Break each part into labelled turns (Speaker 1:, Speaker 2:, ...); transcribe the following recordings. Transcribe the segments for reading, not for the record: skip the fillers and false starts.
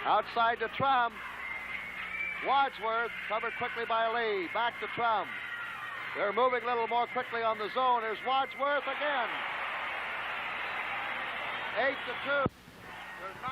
Speaker 1: Outside to Trum. Wadsworth covered quickly by Lee. Back to Trum. They're moving a little more quickly on the zone. Here's Wadsworth again. 8-2. There's 9.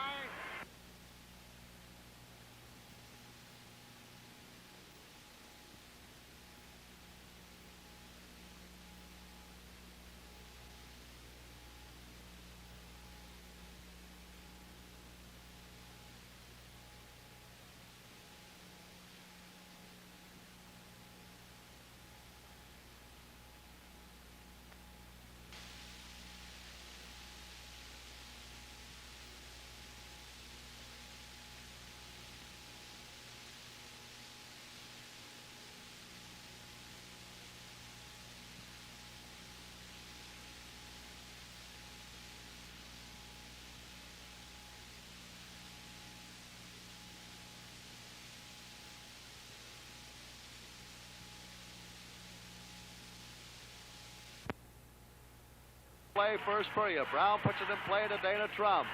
Speaker 1: Play first period. Brown puts it in play to Dana Trum.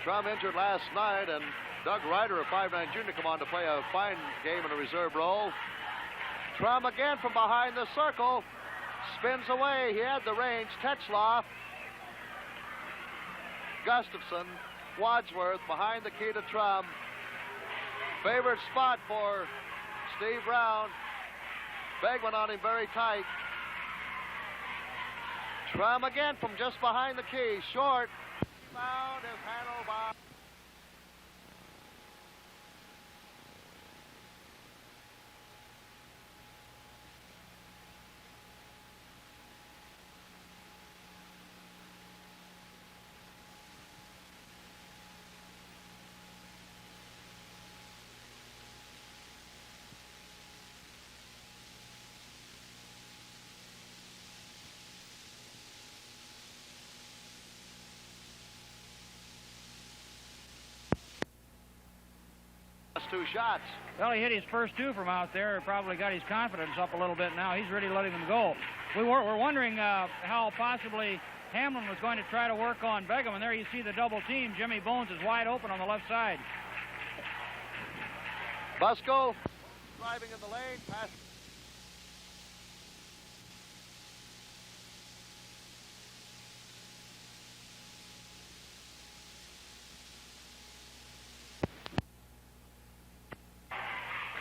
Speaker 1: Trum injured last night, and Doug Ryder, a 5'9" junior, come on to play a fine game in a reserve role. Trum again from behind the circle. Spins away. He had the range. Tetzloff. Gustafson. Wadsworth behind the key to Trum. Favorite spot for Steve Brown. Begman on him very tight. Trum again from just behind the key. Short. Found is handled by... Two shots.
Speaker 2: Well, he hit his first two from out there. Probably got his confidence up a little bit now. He's really letting them go. We're wondering how possibly Hamlin was going to try to work on Begum. And there you see the double team. Jimmy Bones is wide open on the left side.
Speaker 1: Busko driving in the lane. Pass.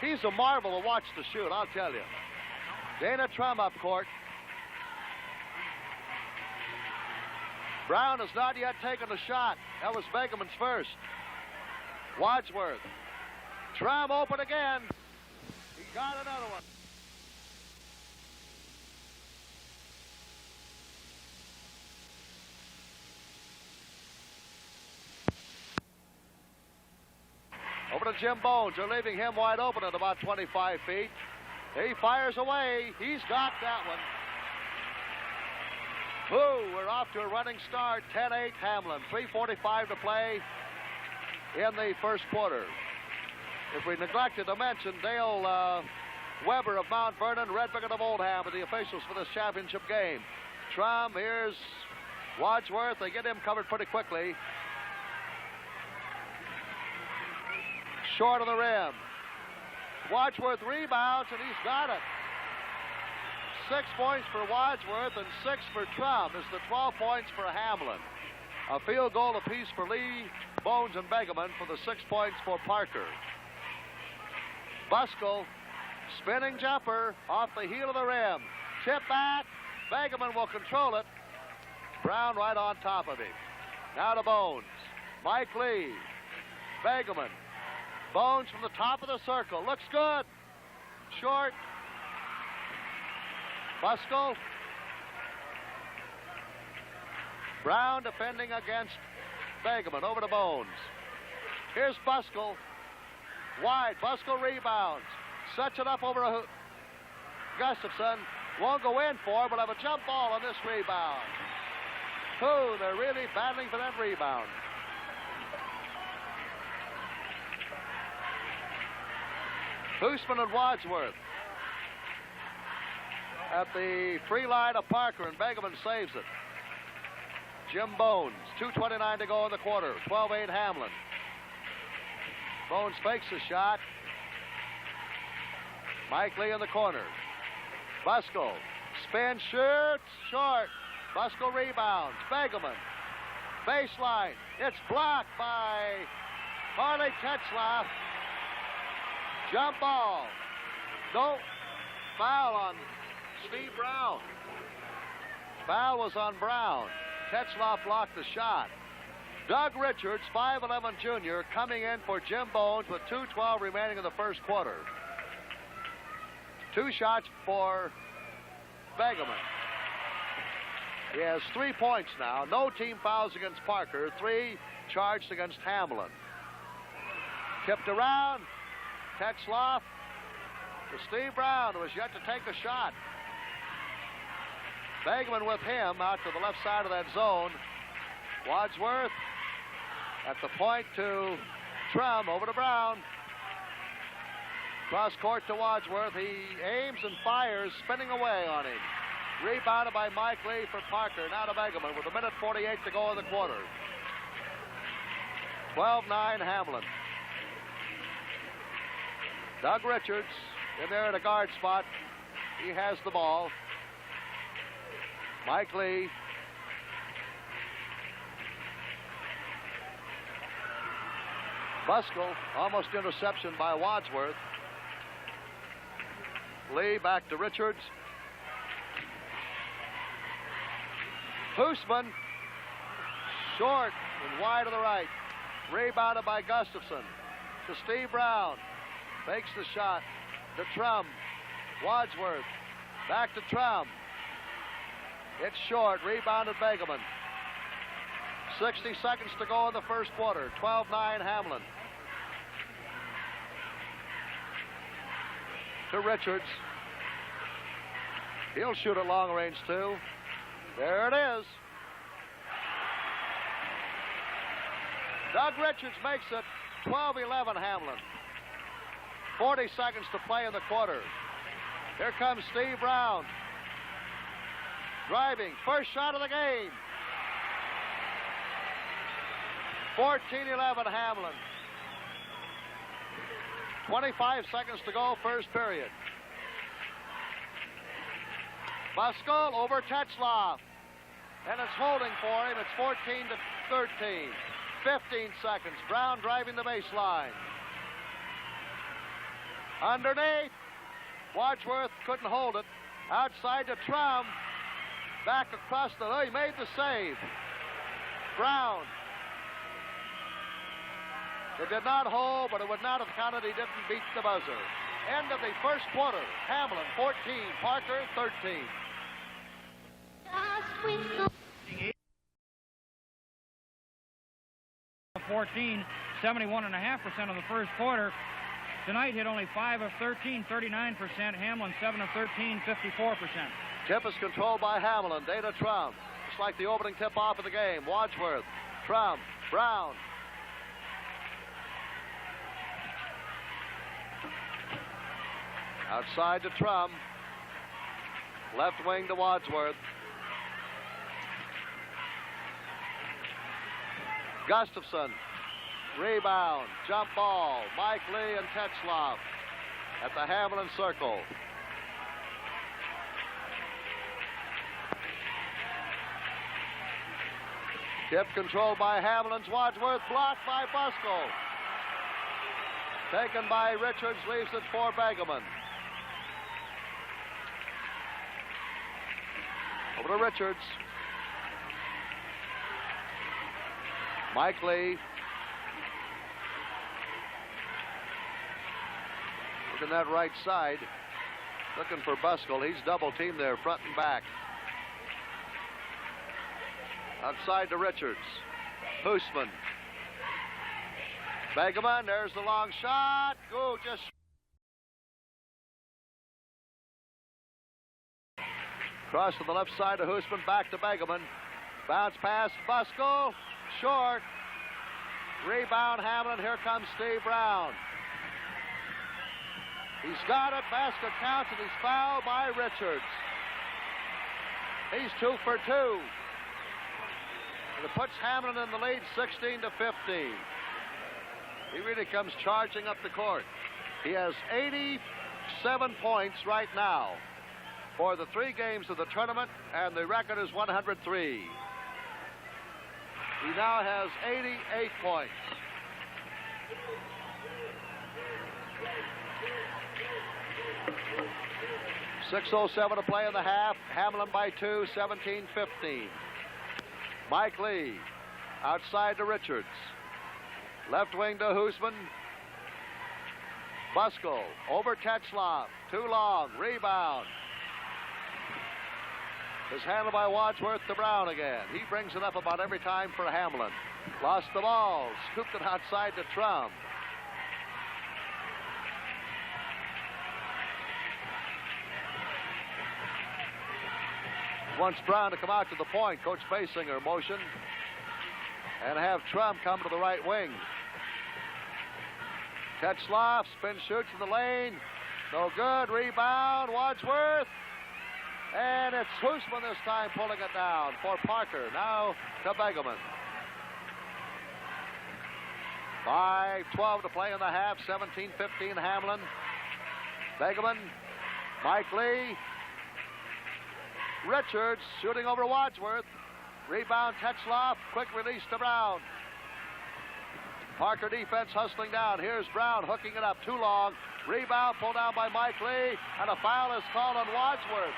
Speaker 1: He's a marvel to watch the shoot, I'll tell you. Dana Trum up court. Brown has not yet taken a shot. That was Begeman's first. Wadsworth. Trum open again. He got another one. Over to Jim Bones. They're leaving him wide open at about 25 feet. He fires away. He's got that one. Ooh, we're off to a running start. 10-8 Hamlin. 3:45 to play in the first quarter. If we neglected to mention Dale Weber of Mount Vernon, Red Bigot of Oldham are the officials for this championship game. Trum, here's Wadsworth. They get him covered pretty quickly. Short of the rim. Wadsworth rebounds, and he's got it. 6 points for Wadsworth and 6 for Trum. It's the 12 points for Hamlin. A field goal apiece for Lee, Bones, and Begeman for the 6 points for Parker. Busko, spinning jumper off the heel of the rim. Tip back. Begeman will control it. Brown right on top of him. Now to Bones. Mike Lee. Begeman. Bones from the top of the circle. Looks good. Short. Busko. Brown defending against Begeman. Over to Bones. Here's Busko. Wide. Busko rebounds. Sets it up over Gustafson. Won't go in for, but have a jump ball on this rebound. Ooh, they're really battling for that rebound. Hoosman and Wadsworth at the free line of Parker, and Begeman saves it. Jim Bones, 2:29 to go in the quarter, 12-8 Hamlin. Bones fakes a shot. Mike Lee in the corner. Buskell. Spin, shoots, short. Buskell rebounds. Begeman. Baseline. It's blocked by Harley Tetzlaff. Jump ball. No foul on Steve Brown. Foul was on Brown. Tetzlaff blocked the shot. Doug Richards, 5'11" junior, coming in for Jim Bones with 2:12 remaining in the first quarter. 2 shots for Begeman. He has 3 points now. No team fouls against Parker. 3 charged against Hamlin. Tipped around. Tetzlaff to Steve Brown, who has yet to take a shot. Begeman with him out to the left side of that zone. Wadsworth at the point to Trum, over to Brown. Cross court to Wadsworth. He aims and fires, spinning away on him. Rebounded by Mike Lee for Parker. Now to Begeman with 1:48 to go in the quarter. 12-9 Hamlin. Doug Richards in there at a guard spot. He has the ball. Mike Lee. Buskell, almost interception by Wadsworth. Lee back to Richards. Hoosman, short and wide to the right. Rebounded by Gustafson. To Steve Brown. Fakes the shot. To Trum. Wadsworth. Back to Trum. It's short. Rebounded Begeman. 60 seconds to go in the first quarter. 12-9 Hamlin. To Richards. He'll shoot at long range too. There it is. Doug Richards makes it 12-11 Hamlin. 40 seconds to play in the quarter. Here comes Steve Brown. Driving. First shot of the game. 14-11 Hamlin. 25 seconds to go, first period. Buskell over Tetzlaff. And it's holding for him. It's 14-13. 15 seconds. Brown driving the baseline. Underneath. Wadsworth couldn't hold it. Outside to Trum. Back across the... Oh, he made the save. Brown. It did not hold, but it would not have counted. He didn't beat the buzzer. End of the first quarter. Hamlin 14, Parker 13.
Speaker 2: 14, 71.5% of the first quarter. Tonight hit only 5 of 13, 39%. Hamlin 7 of 13, 54%.
Speaker 1: Tip is controlled by Hamlin. Data Trum. Just like the opening tip-off of the game. Wadsworth, Trum, Brown. Outside to Trum. Left wing to Wadsworth. Gustafson. Rebound. Jump ball. Mike Lee and Tetzlaff at the Hamlin circle. Tip controlled by Hamlin's Wadsworth. Blocked by Buskell. Taken by Richards. Leaves it for Begeman. Over to Richards. Mike Lee. Looking that right side. Looking for Buskell. He's double teamed there, front and back. Outside to Richards. Hoosman. Begeman, there's the long shot. Go, just... Cross to the left side to Hoosman, back to Begeman. Bounce pass, Buskell, short. Rebound, Hamlin. Here comes Steve Brown. He's got it. Basket counts, and he's fouled by Richards. He's 2 for 2. And it puts Hamlin in the lead, 16-15. He really comes charging up the court. He has 87 points right now for the 3 games of the tournament, and the record is 103. He now has 88 points. .607 to play in the half. Hamlin by 2, 17-15. Mike Lee outside to Richards. Left wing to Hoosman. Buskell over Tetzlaff. Too long. Rebound. Is handled by Wadsworth to Brown again. He brings it up about every time for Hamlin. Lost the ball. Scooped it outside to Trum. Wants Brown to come out to the point. Coach Basinger motion. And have Trum come to the right wing. Tetzlaff spin shoots in the lane. No good. Rebound. Wadsworth. And it's Hoosman this time pulling it down for Parker. Now to Begeman. 5:12 to play in the half. 17-15 Hamlin. Begeman. Mike Lee. Richards shooting over Wadsworth. Rebound Tetzlaff. Quick release to Brown. Parker defense hustling down. Here's Brown hooking it up. Too long. Rebound pulled down by Mike Lee. And a foul is called on Wadsworth.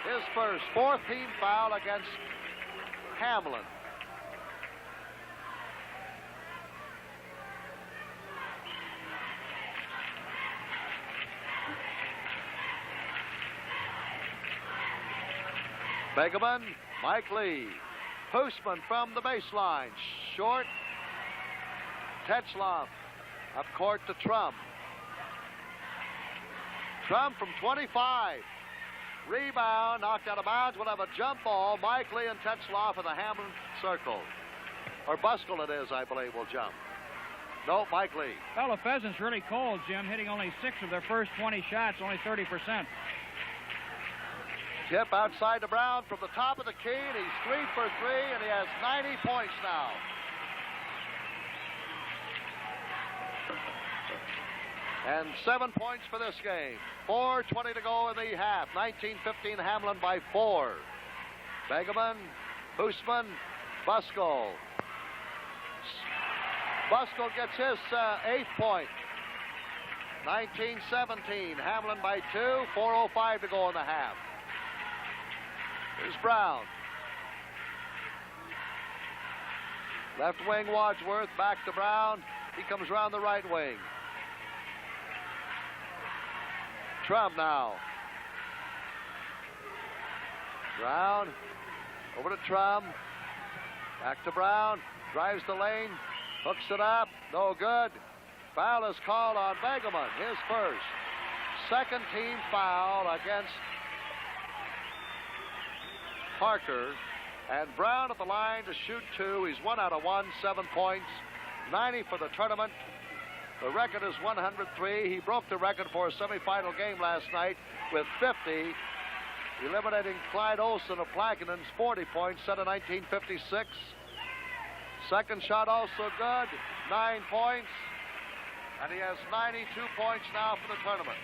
Speaker 1: His first 4th team foul against Hamlin. Begeman, Mike Lee. Hoosman from the baseline. Short. Tetzlaff up court to Trum. Trum from 25. Rebound, knocked out of bounds. We'll have a jump ball. Mike Lee and Tetzlaff in the Hamlin circle. Or Buskell it is, I believe, will jump. No, Mike Lee.
Speaker 2: Well, the Pheasants really cold, Jim, hitting only 6 of their first 20 shots, only 30%.
Speaker 1: Tip outside to Brown from the top of the key, and he's 3 for 3, and he has 90 points now. And 7 points for this game. 4:20 to go in the half. 19-15 Hamlin by 4. Begeman, Hoosman, Buskell. Buskell gets his 8th point. 19-17 Hamlin by 2. 4:05 to go in the half. Here's Brown. Left wing Wadsworth, back to Brown. He comes around the right wing. Trum now. Brown over to Trum. Back to Brown. Drives the lane. Hooks it up. No good. Foul is called on Begeman. His first. 2nd team foul against Parker. And Brown at the line to shoot 2. He's 1 out of 1. 7 points. 90 for the tournament. The record is 103. He broke the record for a semifinal game last night with 50, eliminating Clyde Olson of Plaquemines, 40 points, set in 1956. Second shot also good, 9 points, and he has 92 points now for the tournament.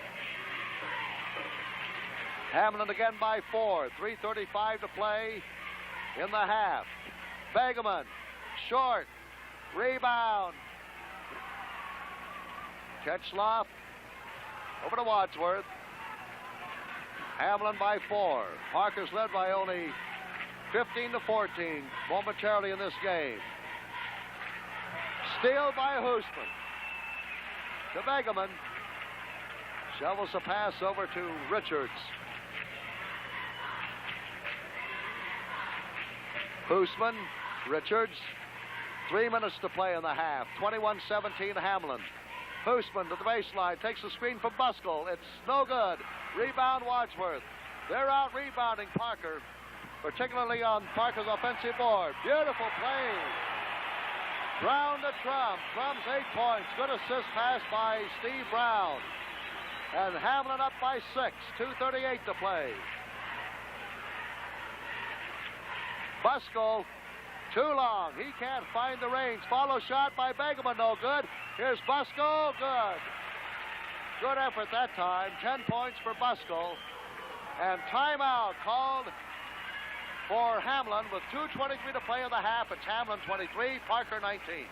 Speaker 1: Hamlin again by 4, 3:35 to play in the half. Begeman, short, rebound. Tetzlaff over to Wadsworth. Hamlin by 4. Parker's led by only 15-14 momentarily in this game. Steal by Hoosman. To Begeman. Shovels a pass over to Richards. Hoosman, Richards. 3 minutes to play in the half. 21-17 Hamlin. Hoosman to the baseline, takes the screen from Buskell. It's no good. Rebound Wadsworth. They're out rebounding Parker, particularly on Parker's offensive board. Beautiful play. Brown to Trum. Trum's 8 points. Good assist pass by Steve Brown. And Hamlin up by 6. 2:38 to play. Buskell Too long. He can't find the reins. Follow shot by Begeman. No good. Here's Busko. Good. Good effort that time. 10 points for Busko. And timeout called for Hamlin with 2:23 to play in the half. It's Hamlin 23, Parker 19.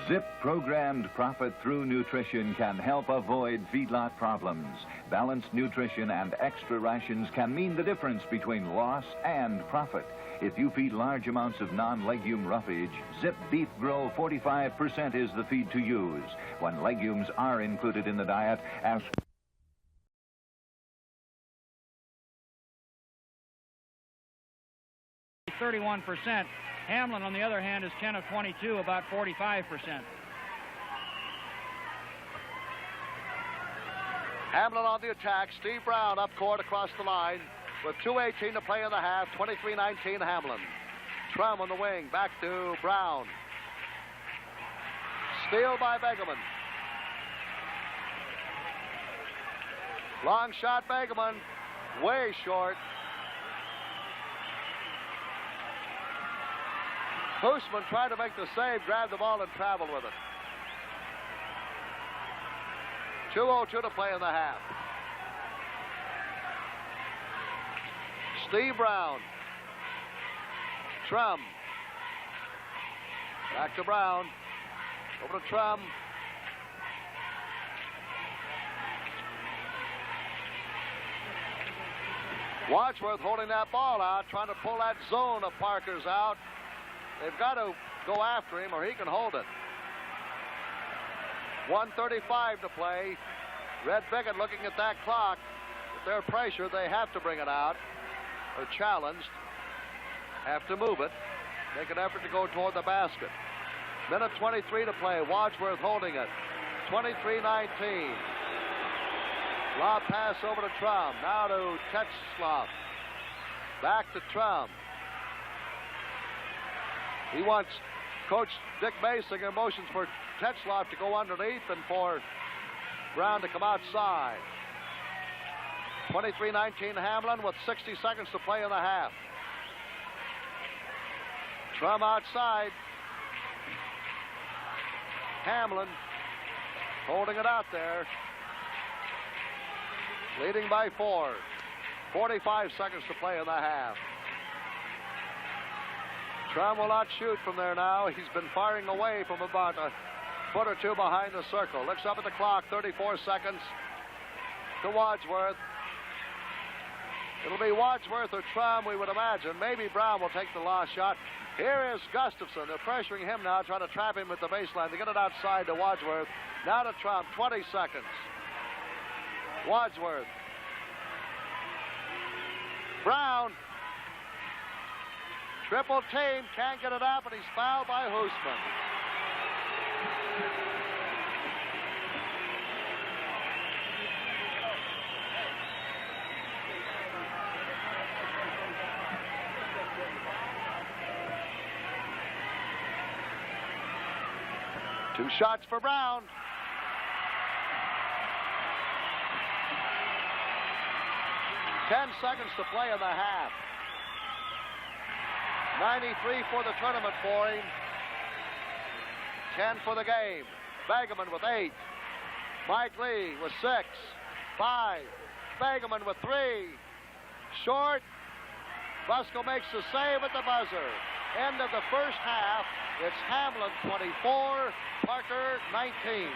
Speaker 3: Zip programmed profit through nutrition can help avoid feedlot problems. Balanced nutrition and extra rations can mean the difference between loss and profit. If you feed large amounts of non-legume roughage, Zip Beef Grow 45% is the feed to use. When legumes are included in the diet, ask
Speaker 2: 31%. Hamlin, on the other hand, is 10 of 22, about 45%.
Speaker 1: Hamlin on the attack. Steve Brown up court across the line with 2:18 to play in the half. 23-19 Hamlin. Trum on the wing. Back to Brown. Steal by Begeman. Long shot Begeman. Way short. Hoosman tried to make the save, grabbed the ball, and traveled with it. 2:02 to play in the half. Steve Brown. Trum. Back to Brown. Over to Trum. Wadsworth holding that ball out, trying to pull that zone of Parker's out. They've got to go after him or he can hold it. 1:35 to play. Red Bigot looking at that clock. With their pressure, they have to bring it out. They're challenged. Have to move it. Make an effort to go toward the basket. Minute 23 to play. Wadsworth holding it. 23-19. Lob pass over to Trum. Now to Tetzlaff. Back to Trum. He wants Coach Dick Basinger motions for Tetzlaff to go underneath and for Brown to come outside. 23-19 Hamlin with 60 seconds to play in the half. Trum outside. Hamlin holding it out there. Leading by 4. 45 seconds to play in the half. Trum will not shoot from there now. He's been firing away from about a foot or two behind the circle. Looks up at the clock, 34 seconds to Wadsworth. It'll be Wadsworth or Trum, we would imagine. Maybe Brown will take the last shot. Here is Gustafson. They're pressuring him now, trying to trap him at the baseline to get it outside to Wadsworth. Now to Trum, 20 seconds. Wadsworth. Brown. Triple team, can't get it up, and he's fouled by Hoosman. Two shots for Brown. Ten seconds to play in the half. 93 for the tournament for him. 10 for the game. Begeman with 8. Mike Lee with 6. 5. Begeman with 3. Short. Busko makes the save at the buzzer. End of the first half. It's Hamlin 24, Parker 19.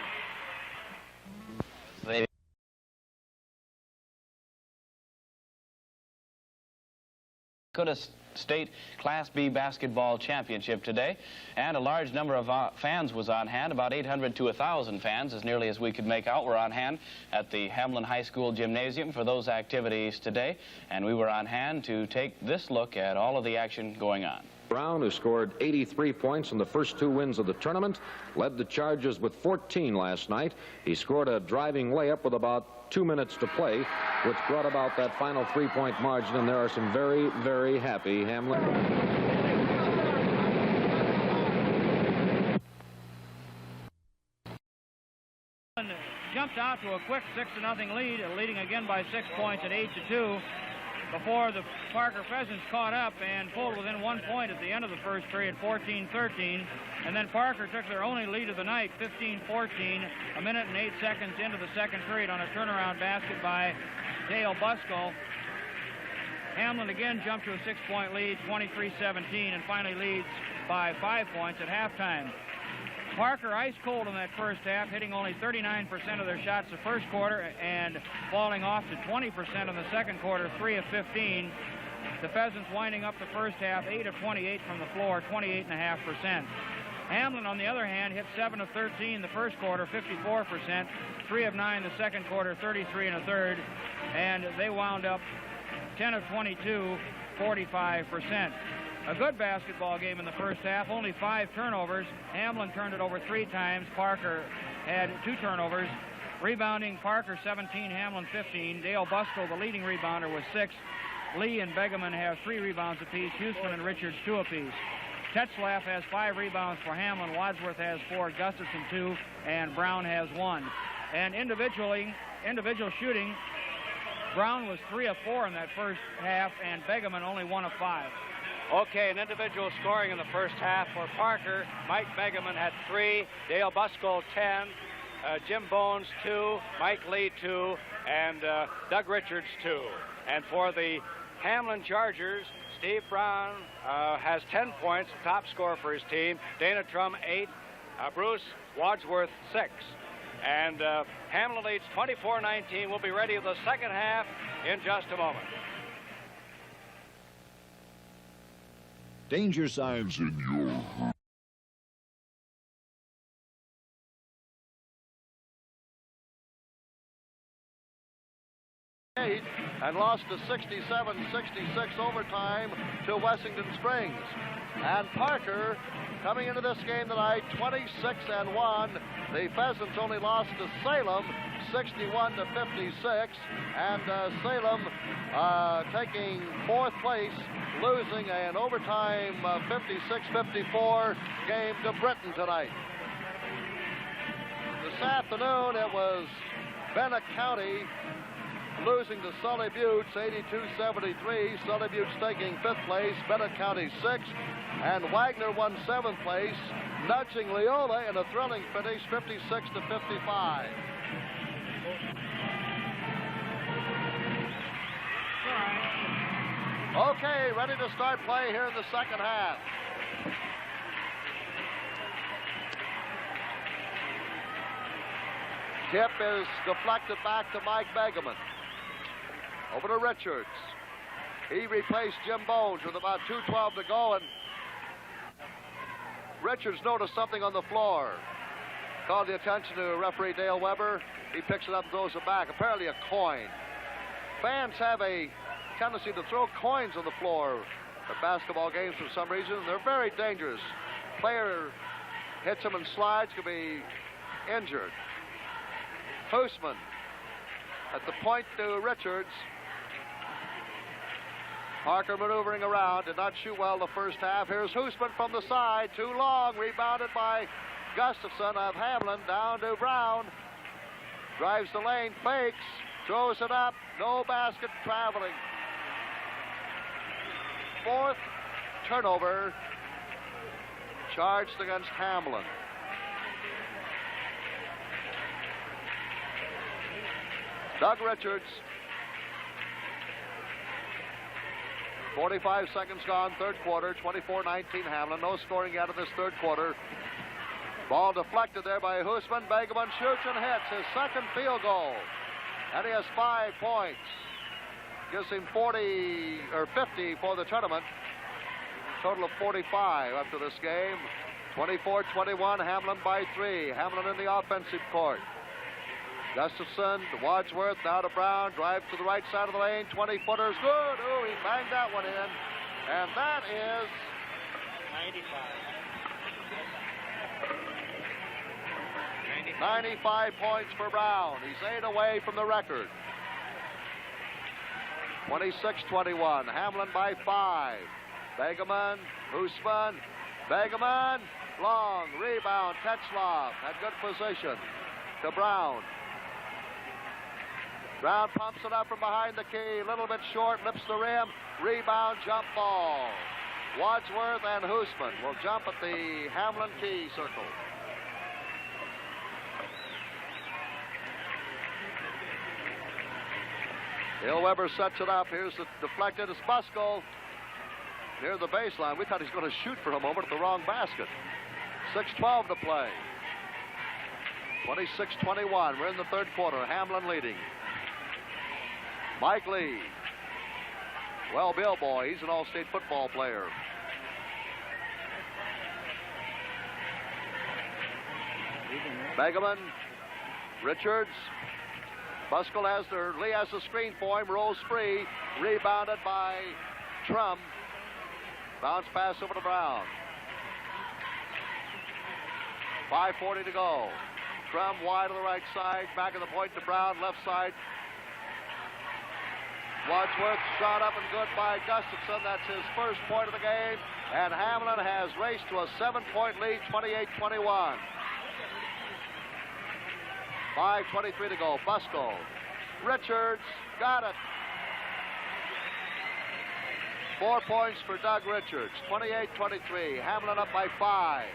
Speaker 4: Dakota State Class B Basketball Championship today, and a large number of fans was on hand. About 800 to 1,000 fans, as nearly as we could make out, were on hand at the Hamlin High School Gymnasium for those activities today, and we were on hand to take this look at all of the action going on.
Speaker 5: Brown, who scored 83 points in the first 2 wins of the tournament, led the Chargers with 14 last night. He scored a driving layup with about 2 minutes to play, which brought about that final 3-point margin, and there are some very, very happy Hamlin.
Speaker 2: Jumped out to a quick 6-0 lead, leading again by 6 points at 8-2. before the Parker Pheasants caught up and pulled within 1 point at the end of the first period, 14-13. And then Parker took their only lead of the night, 15-14, a minute and 8 seconds into the second period on a turnaround basket by Dale Busco. Hamlin again jumped to a 6-point lead, 23-17, and finally leads by 5 points at halftime. Parker ice cold in that first half, hitting only 39% of their shots the first quarter and falling off to 20% in the second quarter, 3 of 15. The Pheasants winding up the first half, 8 of 28 from the floor, 28.5%. Hamlin, on the other hand, hit 7 of 13 the first quarter, 54%, 3 of 9 the second quarter, 33 1/3, and they wound up 10 of 22, 45%. A good basketball game in the first half, only 5 turnovers. Hamlin turned it over 3 times. Parker had 2 turnovers. Rebounding, Parker 17, Hamlin 15. Dale Busco, the leading rebounder, with 6. Lee and Begeman have 3 rebounds apiece. Houston and Richards 2 apiece. Tetzlaff has 5 rebounds for Hamlin. Wadsworth has 4, Gustafson 2, and Brown has 1. And individual shooting, Brown was 3 of 4 in that first half, and Begeman only 1 of 5.
Speaker 6: Okay, an individual scoring in the first half for Parker. Mike Begeman had 3, Dale Busco 10, Jim Bones 2, Mike Lee 2, and Doug Richards 2. And for the Hamlin Chargers, Steve Brown has 10 points, top scorer for his team. Dana Trum 8, Bruce Wadsworth 6. And Hamlin leads 24-19. We'll be ready for the second half in just a moment.
Speaker 7: Danger signs in your...
Speaker 1: And lost to 67-66 overtime to Wessington Springs. And Parker, coming into this game tonight, 26-1. The Pheasants only lost to Salem, 61-56. And Salem taking 4th place, losing an overtime 56-54 game to Britain tonight. This afternoon, it was Bennett County losing to Sully Buttes, 82-73. Sully Buttes taking 5th place, Bennett County 6th, and Wagner won 7th place, nudging Leola in a thrilling finish, 56-55. Okay, ready to start play here in the second half. Tip is deflected back to Mike Begeman. Over to Richards. He replaced Jim Bones with about 2:12 to go, and Richards noticed something on the floor. Called the attention to referee Dale Weber. He picks it up and throws it back. Apparently a coin. Fans have a tendency to throw coins on the floor at basketball games for some reason. They're very dangerous. Player hits him and slides, could be injured. Hoosman at the point to Richards. Parker maneuvering around, did not shoot well the first half. Here's Hoosman from the side, too long, rebounded by Gustafson of Hamlin, down to Brown. Drives the lane, fakes, throws it up, no basket, traveling. 4th turnover charged against Hamlin. Doug Richards. 45 seconds gone, third quarter, 24-19 Hamlin. No scoring yet in this third quarter. Ball deflected there by Hoosman. Begeman shoots and hits his second field goal. And he has 5 points. Gives him 50 for the tournament. Total of 45 after this game. 24-21, Hamlin by 3. Hamlin in the offensive court. Gustafson to Wadsworth, now to Brown, drive to the right side of the lane, 20-footers, good. Ooh, he banged that one in. And that is 95 points for Brown. He's 8 away from the record. 26-21, Hamlin by 5. Begeman, Hoosman, Begeman, long, rebound, Tetzlaff, had good position to Brown. Brown pumps it up from behind the key. A little bit short, lips the rim. Rebound, jump ball. Wadsworth and Hoosman will jump at the Hamlin key circle. Bill Weber sets it up. Here's the deflected. It's Buskell near the baseline. We thought he was going to shoot for a moment at the wrong basket. 6:12 to play. 26-21. We're in the third quarter. Hamlin leading. Mike Lee. Well, Bill boy, he's an all-state football player. Begeman, Richards. Buskell has Lee has the screen for him, rolls free, rebounded by Trum. Bounce pass over to Brown. 5:40 to go. Trum wide to the right side, back of the point to Brown, left side. Wadsworth shot up and good by Gustafson. That's his first point of the game. And Hamlin has raced to a 7-point lead, 28-21. 5:23 to go. Buskell. Richards got it. 4 points for Doug Richards. 28-23. Hamlin up by 5.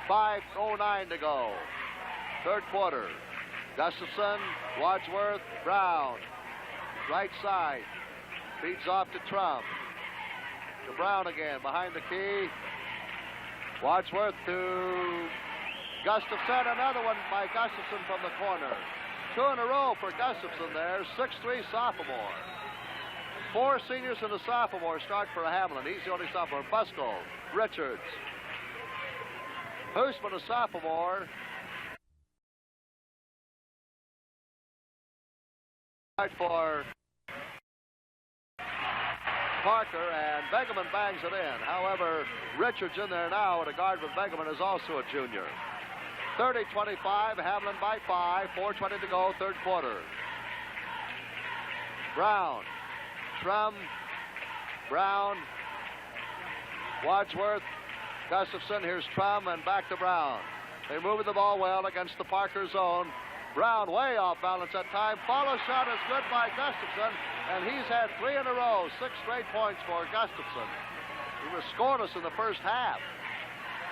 Speaker 1: 5:09 to go. Third quarter. Gustafson, Wadsworth, Brown. Right side. Feeds off to Trump. To Brown again, behind the key. Wadsworth to Gustafson. Another one by Gustafson from the corner. 2 in a row for Gustafson there. 6'3" sophomore. 4 seniors and a sophomore start for Hamlin. He's the only sophomore. Buskell, Richards. Hoosman, a sophomore. For Parker, and Begeman bangs it in. However, Richards in there now, and a guard with Begeman is also a junior. 30-25, Hamlin by 5, 4:20 to go, third quarter. Brown, Trum, Brown, Wadsworth, Gustafson. Here's Trum, and back to Brown. They're moving the ball well against the Parker zone. Brown way off balance that time. Follow shot is good by Gustafson, and he's had 3 in a row, 6 straight points for Gustafson. He was scoreless in the first half.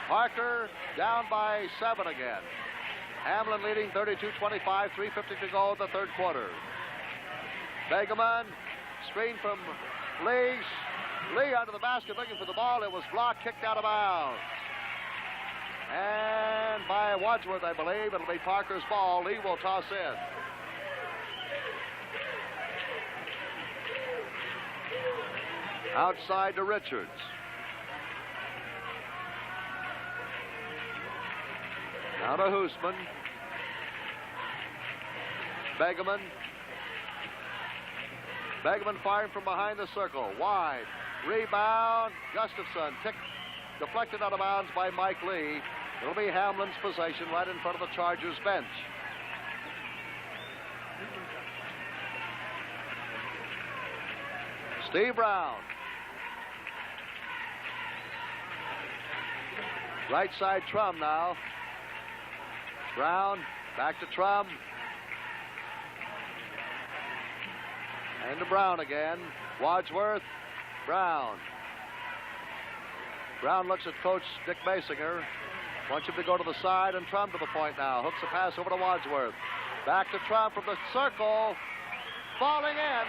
Speaker 1: Parker down by 7 again. Hamlin leading 32-25, 3:50 to go in the third quarter. Begeman, screen from Lee. Lee under the basket looking for the ball. It was blocked, kicked out of bounds. And by Wadsworth, I believe. It'll be Parker's ball. Lee will toss in. Outside to Richards. Now to Hoosman. Begeman. Begeman firing from behind the circle. Wide. Rebound. Gustafson. Deflected out of bounds by Mike Lee. It'll be Hamlin's possession right in front of the Chargers bench. Steve Brown. Right side Trum now. Brown, back to Trum. And to Brown again. Wadsworth, Brown. Brown looks at Coach Dick Basinger. Wants him to go to the side, and Trum to the point now. Hooks the pass over to Wadsworth. Back to Trum from the circle. Falling in.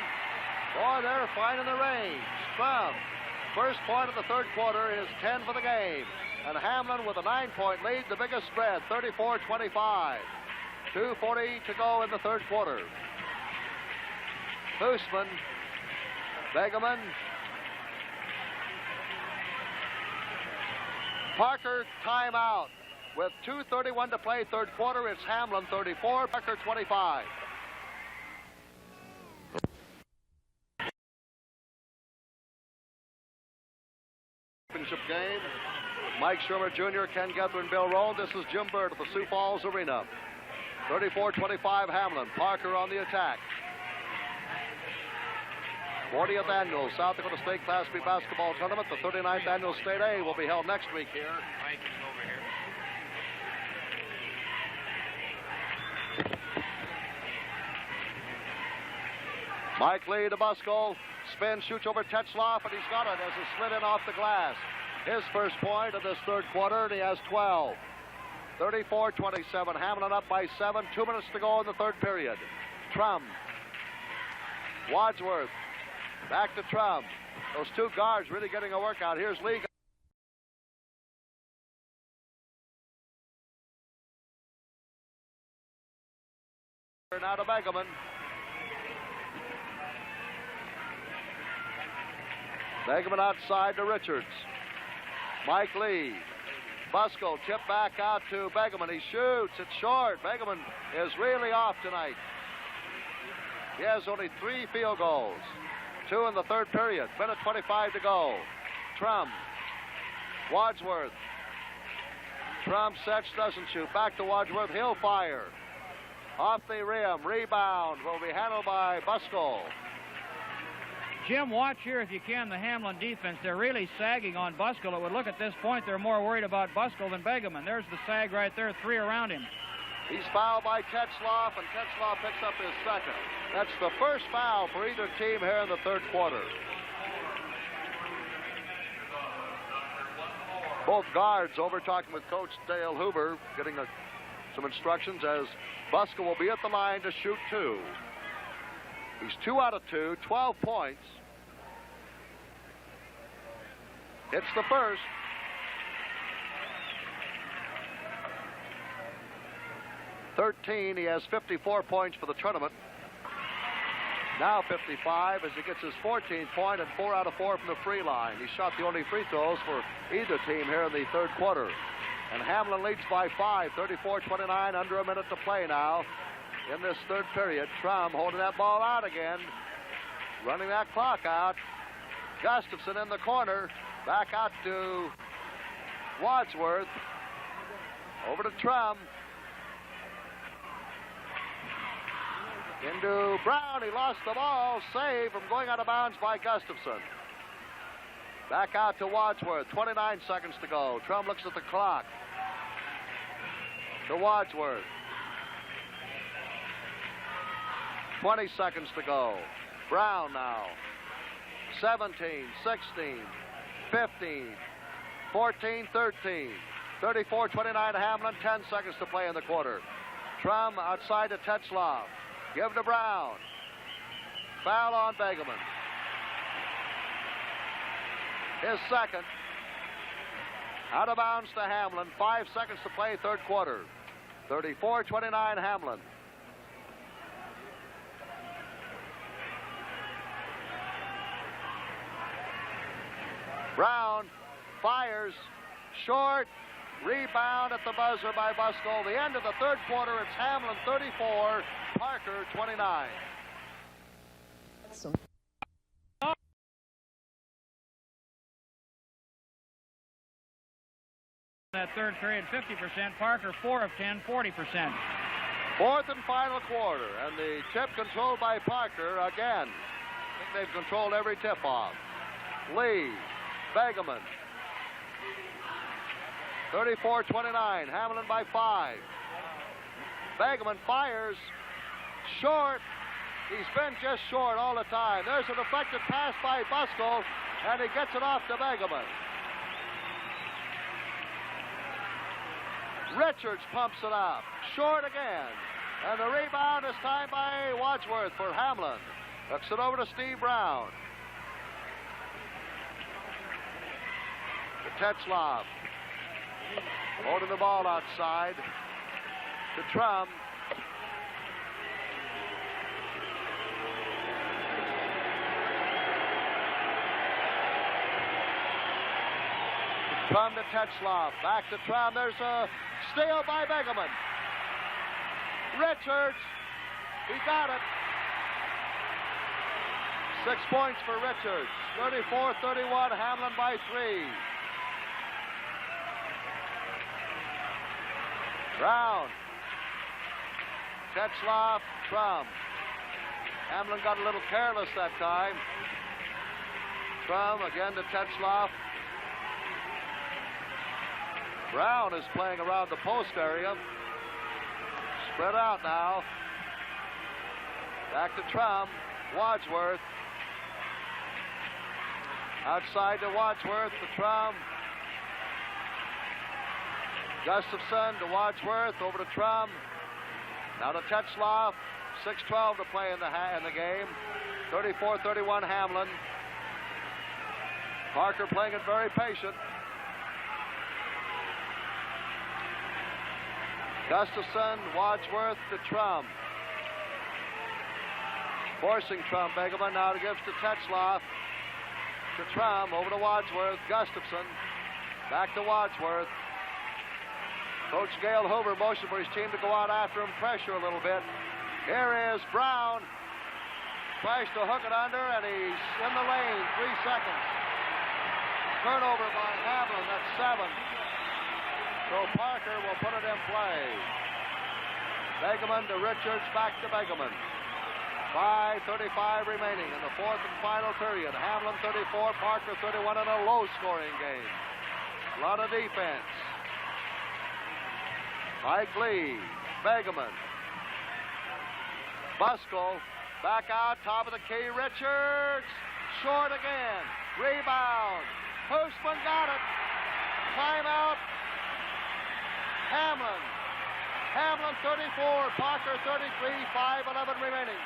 Speaker 1: Boy, they're finding the range. Trum, first point of the third quarter, is 10 for the game. And Hamlin with a 9-point lead, the biggest spread, 34-25. 2:40 to go in the third quarter. Hoosman, Begeman, Parker timeout. With 2:31 to play, third quarter, it's Hamlin 34, Parker 25. Championship game. Mike Shermer Jr., Ken Guthrie, and Bill Rowan. This is Jim Bird at the Sioux Falls Arena. 34-25 Hamlin. Parker on the attack. 40th annual South Dakota State Class B basketball tournament. The 39th annual State A will be held next week here. Mike is over here. Mike Lee to Buskell. Spin, shoots over Tetzloff, and he's got it as it slid in off the glass. His first point of this third quarter, and he has 12. 34-27. Hamlin up by 7. 2 minutes to go in the third period. Trum. Wadsworth. Back to Trum. Those two guards really getting a workout. Here's Lee. Now to Begeman. Begeman outside to Richards. Mike Lee. Buskell tip back out to Begeman. He shoots. It's short. Begeman is really off tonight. He has only 3 field goals. 2 in the third period. Minute 25 to go. Trum. Wadsworth. Trum sets, doesn't shoot. Back to Wadsworth. He'll fire. Off the rim. Rebound will be handled by Buskell.
Speaker 2: Jim, watch here if you can the Hamlin defense. They're really sagging on Buskell. It would look at this point they're more worried about Buskell than Begeman. There's the sag right there, 3 around him.
Speaker 1: He's fouled by Tetzloff, and Tetzloff picks up his second. That's the first foul for either team here in the third quarter. Both guards over talking with Coach Dale Hoover, getting some instructions as Buskell will be at the line to shoot 2. He's 2 out of 2, 12 points. It's the first. He has 54 points for the tournament. Now 55 as he gets his 14th point and 4 out of 4 from the free line. He shot the only free throws for either team here in the third quarter. And Hamlin leads by 5, 34-29, under a minute to play now in this third period. Trum holding that ball out again, running that clock out. Gustafson in the corner, back out to Wadsworth. Over to Trum. Into Brown. He lost the ball. Save from going out of bounds by Gustafson. Back out to Wadsworth. 29 seconds to go. Trum looks at the clock. To Wadsworth. 20 seconds to go. Brown now. 17, 16, 15, 14, 13. 34-29 Hamlin. 10 seconds to play in the quarter. Trum outside to Tetzloff. Give to Brown. Foul on Begeman. His second. Out of bounds to Hamlin. 5 seconds to play, third quarter. 34-29 Hamlin. Brown fires. Short. Rebound at the buzzer by Buskell. The end of the third quarter, it's Hamlin 34, Parker 29.
Speaker 2: That third period, 50%. Parker, 4 of 10, 40%.
Speaker 1: Fourth and final quarter, and the tip controlled by Parker again. I think they've controlled every tip-off. Lee, Begeman. 34-29, Hamlin by 5. Begeman fires. Short. He's been just short all the time. There's a deflected pass by Buskell, and he gets it off to Begeman. Richards pumps it up. Short again. And the rebound is timed by Wadsworth for Hamlin. Hooks it over to Steve Brown. To Tetzloff. Holding the ball outside to Trum. Trum to Tetzloff. Back to Trum. There's a steal by Begeman. Richards. He got it. 6 points for Richards. 34-31. Hamlin by 3. Brown. Tetzloff, Trum. Hamlin got a little careless that time. Trum again to Tetzloff. Brown is playing around the post area. Spread out now. Back to Trum. Wadsworth. Outside to Wadsworth, the Trum. Gustafson to Wadsworth, over to Trum. Now to Tetzloff. 6:12 to play in the game. 34-31 Hamlin. Parker playing it very patient. Gustafson, Wadsworth to Trum. Forcing Trum. Begeman now to gives to Tetzloff. To Trum, over to Wadsworth. Gustafson. Back to Wadsworth. Coach Gail Hoover motioned for his team to go out after him, pressure a little bit. Here is Brown. Tries to hook it under, and he's in the lane. 3 seconds. Turnover by Hamlin. That's 7. So Parker will put it in play. Begeman to Richards, back to Begeman. 5:35 remaining in the fourth and final period. Hamlin 34, Parker 31 in a low-scoring game. A lot of defense. Mike Lee, Begeman. Buskell, back out, top of the key, Richards. Short again. Rebound. Hoosman got it. Timeout. Hamlin. Hamlin 34, Parker 33, 5:11 remaining.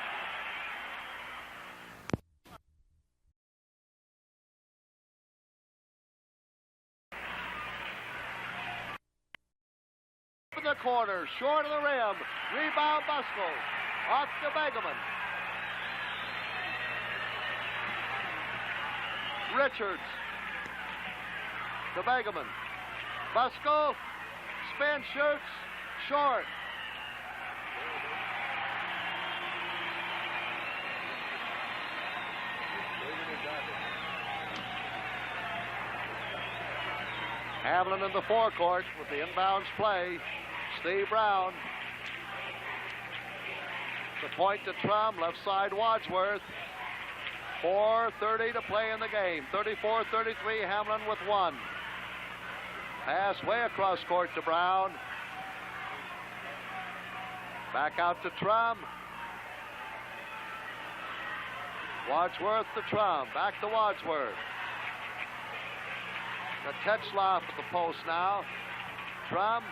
Speaker 1: In the corner, short of the rim. Rebound Buskell. Off to Begeman. Richards to Begeman. Buskell. Spin, shoots. Short. Hamlin in the forecourt with the inbounds play. Steve Brown. The point to Trum, left side Wadsworth. 4:30 to play in the game. 34-33, Hamlin with 1. Pass way across court to Brown. Back out to Trum. Wadsworth to Trum. Back to Wadsworth. The Tetzloff at the post now. Trum.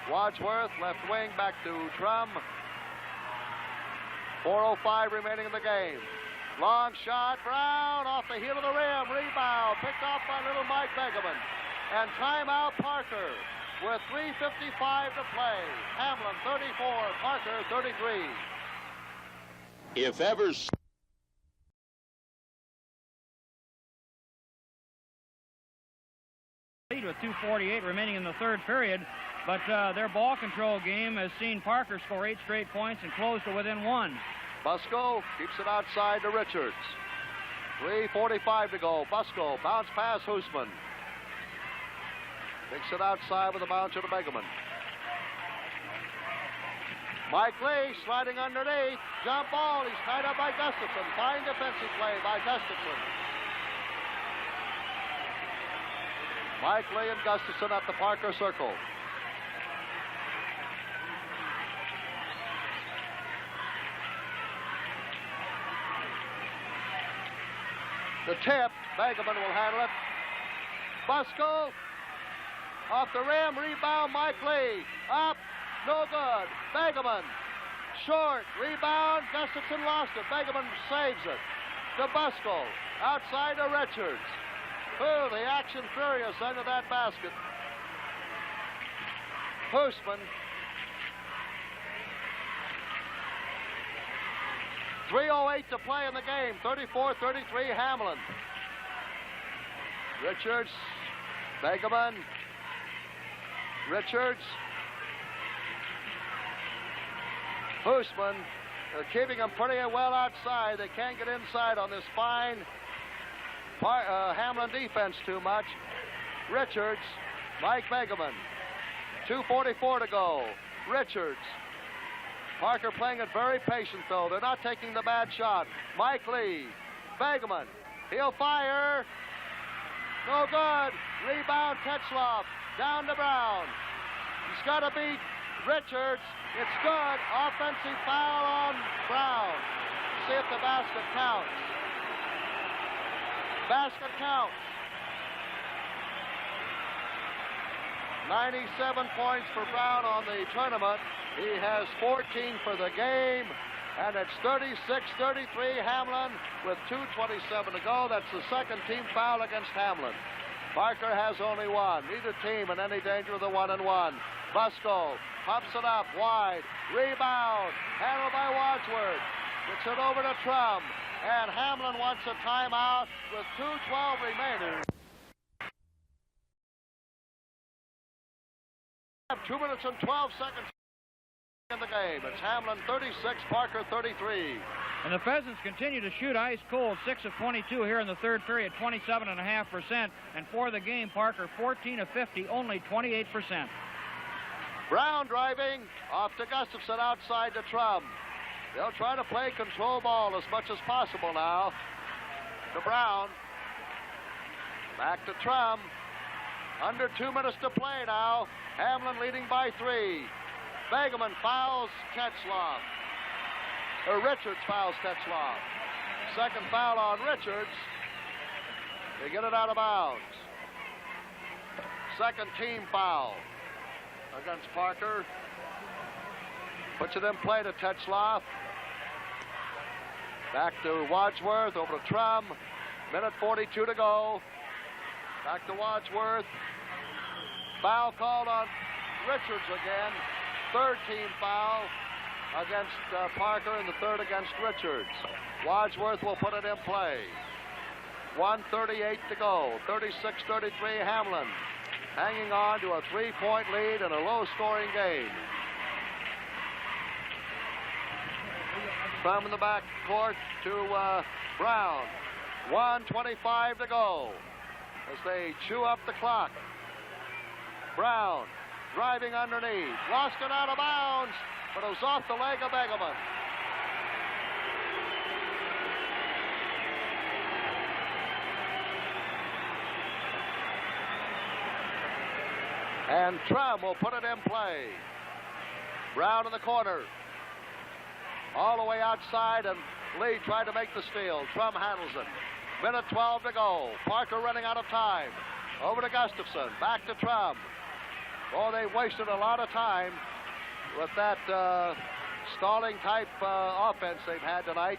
Speaker 1: Wadsworth, left wing, back to Trum. 4:05 remaining in the game. Long shot, Brown off the heel of the rim. Rebound, picked off by little Mike Begeman. And timeout Parker with 3:55 to play. Hamlin 34, Parker 33.
Speaker 7: If ever...
Speaker 2: Lead with 2:48 remaining in the third period, but their ball control game has seen Parker score 8 straight points and close to within 1.
Speaker 1: Buskell keeps it outside to Richards. 3:45 to go. Buskell, bounce pass Hoosman. Takes it outside with a bounce to Begeman. Mike Lee sliding underneath. Jump ball. He's tied up by Gustafson. Fine defensive play by Gustafson. Mike Lee and Gustafson at the Parker circle. The tip, Begeman will handle it. Buskell, off the rim, rebound, Mike Lee. Up, no good. Begeman, short, rebound, Gustafson lost it. Begeman saves it. To Buskell, outside to Richards. Oh, the action furious under that basket. Hoosman. 3:08 to play in the game. 34-33 Hamlin. Richards. Begeman. Richards. Hoosman. They're keeping them pretty well outside. They can't get inside on this fine Hamlin defense too much. Richards. Mike Begeman. 2:44 to go. Richards. Parker playing it very patient, though. They're not taking the bad shot. Mike Lee. Begeman. He'll fire. No good. Rebound, Tetzloff. Down to Brown. He's got to beat Richards. It's good. Offensive foul on Brown. see if the basket counts. Basket counts. 97 points for Brown on the tournament. He has 14 for the game, and it's 36-33 Hamlin with 2:27 to go. That's the second team foul against Hamlin. Parker has only one. Neither team in any danger of the 1-and-1. Busco pumps it up wide. Rebound. Handled by Wadsworth. Gets it over to Trum. And Hamlin wants a timeout with 2:12 remaining. 2 minutes and 12 seconds in the game. It's Hamlin 36, Parker 33.
Speaker 2: And the Pheasants continue to shoot ice cold, 6 of 22 here in the third period, 27.5%. And for the game, Parker 14 of 50, only 28%.
Speaker 1: Brown driving off to Gustafson, outside to Trum. They'll try to play control ball as much as possible now. To Brown. Back to Trum. Under 2 minutes to play now. Hamlin leading by 3. Begeman fouls Tetzlaff. Richards fouls Tetzlaff. Second foul on Richards. They get it out of bounds. Second team foul against Parker. Puts it in play to Tetzlaff. Back to Wadsworth, over to Trum. Minute 42 to go. Back to Wadsworth. Foul called on Richards again. Third team foul against Parker, and the third against Richards. Wadsworth will put it in play. 1:38 to go. 36-33 Hamlin. Hanging on to a 3-point lead in a low-scoring game. From the back court to Brown. 1:25 to go as they chew up the clock. Brown driving underneath. Lost it out of bounds, but it was off the leg of Begeman. And Trum will put it in play. Brown in the corner. All the way outside, and Lee tried to make the steal. Trum handles it. Minute 12 to go. Parker running out of time. Over to Gustafson. Back to Trum. Oh, they wasted a lot of time with that stalling type offense they've had tonight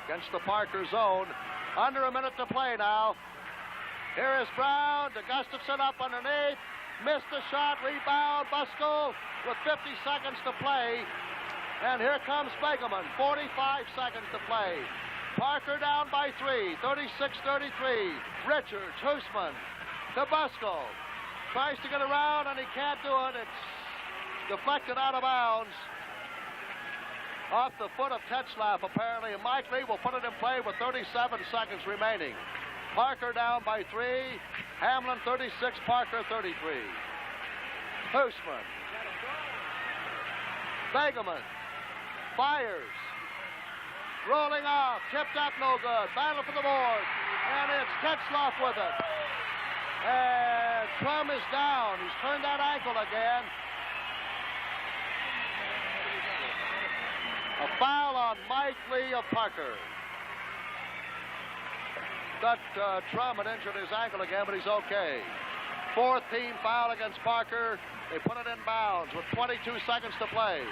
Speaker 1: against the Parker zone. Under a minute to play now. Here is Brown to Gustafson up underneath. Missed the shot. Rebound. Busco with 50 seconds to play. And here comes Begeman. 45 seconds to play. Parker down by 3. 36-33. Richards. Hoosman to Busco. Tries to get around, and he can't do it. It's deflected out of bounds. Off the foot of Tetzlaff, apparently. And Mike Lee will put it in play with 37 seconds remaining. Parker down by 3. Hamlin 36, Parker 33. Hoosman. Begeman. Fires. Rolling off. Tipped up, no good. Battle for the board. And it's Tetzlaff with it. And Trum is down. He's turned that ankle again. A foul on Mike Lee of Parker. Got Trum had injured his ankle again, but he's okay. Fourth team foul against Parker. They put it in bounds with 22 seconds to play.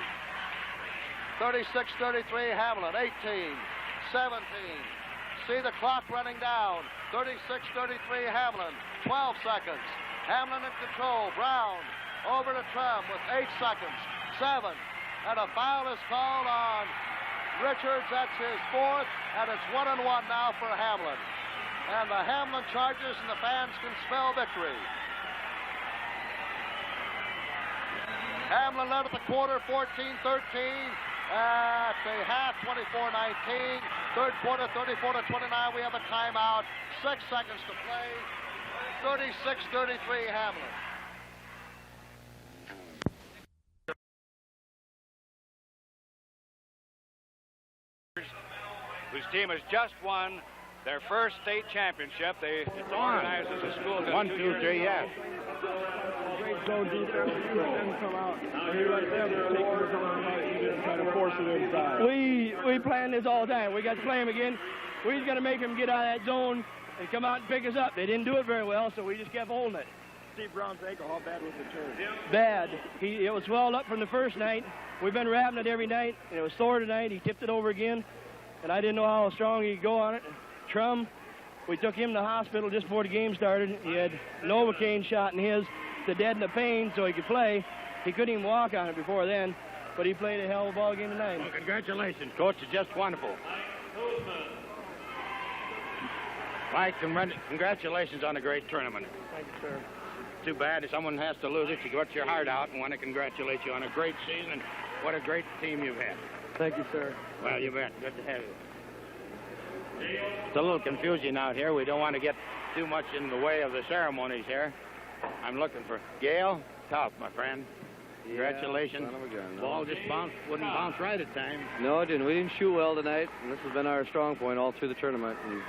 Speaker 1: 36-33 Hamlin. 18, 17. See the clock running down. 36-33 Hamlin. 12 seconds. Hamlin in control. Brown over to Trum with 8 seconds. 7. And a foul is called on Richards. That's his fourth. And it's 1-1 now for Hamlin. And the Hamlin Chargers and the fans can spell victory. Hamlin led at the quarter 14-13. At the half, 24-19. Third quarter, 34-29. We have a timeout. 6 seconds to play. 36-33 Hamlin.
Speaker 6: Whose team has just won their first state championship. It's organized as a school.
Speaker 8: 1, 2, 3, yes. so deep there, let them come out. When you let them take yours on out, you just try to force it inside.
Speaker 9: We plan this all the time. We got to play him again. We just got to make him get out of that zone and come out and pick us up. They didn't do it very well, so we just kept holding it.
Speaker 8: Steve Brown's ankle, how bad was the turn?
Speaker 9: Bad. It was swelled up from the first night. We've been wrapping it every night, and it was sore tonight. He tipped it over again, and I didn't know how strong he could go on it. Trum, we took him to the hospital just before the game started. He had Novocaine shot in his to deaden the pain so he could play. He couldn't even walk on it before then, but he played a hell of a ball game tonight.
Speaker 6: Well, congratulations, Coach. It's just wonderful. Mike, congratulations on a great tournament.
Speaker 8: Thank you, sir.
Speaker 6: Too bad if someone has to lose it. You got your heart out and want to congratulate you on a great season and what a great team you've had.
Speaker 8: Thank you, sir.
Speaker 6: Well, you bet. Good to have you. It's a little confusing out here. We don't want to get too much in the way of the ceremonies here. I'm looking for Gail. Tough, my friend. Congratulations.
Speaker 10: Son of a gun, no.
Speaker 6: Ball just wouldn't bounce right at times.
Speaker 10: No, it didn't. We didn't shoot well tonight, and this has been our strong point all through the tournament. And